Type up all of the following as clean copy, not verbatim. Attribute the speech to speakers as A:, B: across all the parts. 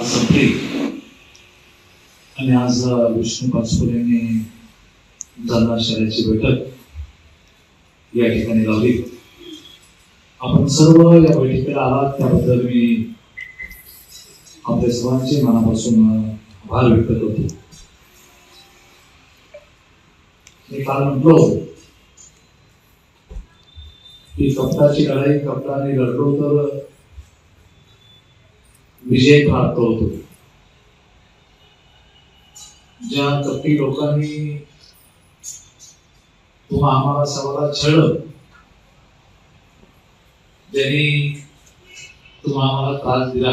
A: संपली आणि आज विष्णू पाचपुरेंनी जालना शहराची बैठक या ठिकाणी लावली. आपण सर्व या बैठकीला आलात त्याबद्दल मी आपल्या सर्वांचे मनापासून आभार व्यक्त करतो. मी काल म्हटलो की कपटाची लढाई कपटाने लढलो तर विजय प्राप्त होतो. ज्या कपटी लोकांनी तुम्हा आम्हाला सर्वांना छळलं, ज्यांनी तुम्हा आम्हाला त्रास दिला,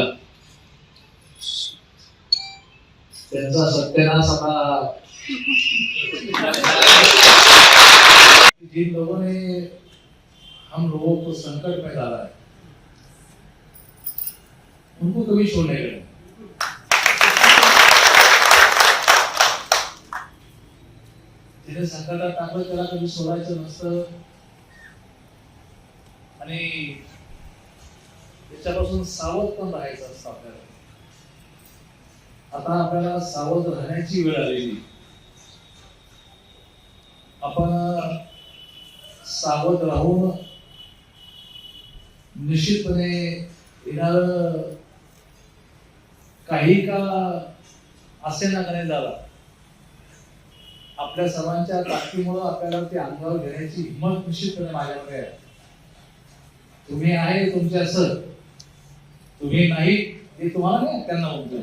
A: त्यांचा सत्यानाश आता जिन लोगों ने हम लोगों को संकट में डाला है उनको कभी छोड़ने का नहीं. जिने संकटात टाकलं त्याला कधी सोडायचं नसतं आणि त्याच्यापासून सावध पण राहायचं असतं आपल्याला. आता आपल्याला सावध राहण्याची वेळ आलेली. आपण सावध राहून निश्चितपणे येणार काही का असे ना नाही झाला, आपल्या सर्वांच्या ताकदीमुळे आपल्याला ते अंगावर घेण्याची हिंमत निश्चितपणे माझ्याकडे आहे. तुम्ही आहे तुमचे असं, तुम्ही नाही ते तुम्हाला नाही, त्यांना म्हणतो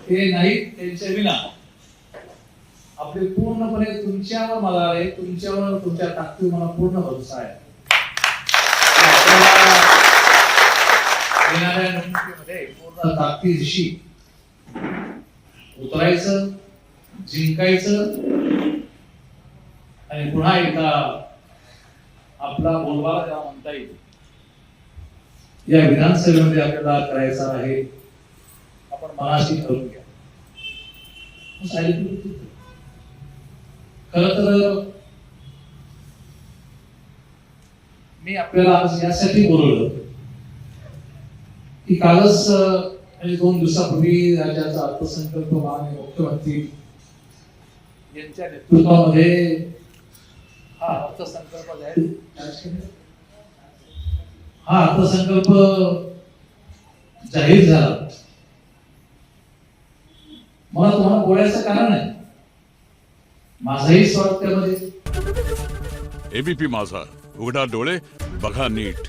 A: ते नाही त्यांच्या विना आपले पूर्णपणे तुमच्यावर मला आहे, तुमच्यावर तुमच्या ताकदीवर मला पूर्ण भरोसा आहे. येणाऱ्या निवडणुकीमध्ये पूर्ण ताकदीशी उतरायचं, जिंकायचं आणि पुन्हा एकदा आपला बोलबाला जेव्हा म्हणता येईल या विधानसभेमध्ये आपल्याला करायचा आहे, आपण मनाशी करून घ्या. खर तर मी आपल्याला आज यासाठी बोलवलं की कालच म्हणजे 2 दिवसापूर्वी राज्याचा अर्थसंकल्प माननीय मुख्यमंत्री यांच्या नेतृत्वामध्ये हा अर्थसंकल्प जाहीर झाला. मला तुम्हाला बोलायचं कारण आहे, माझाही स्वार्थ त्यामध्ये.
B: एबीपी माझा, उघडा डोळे बघा नीट.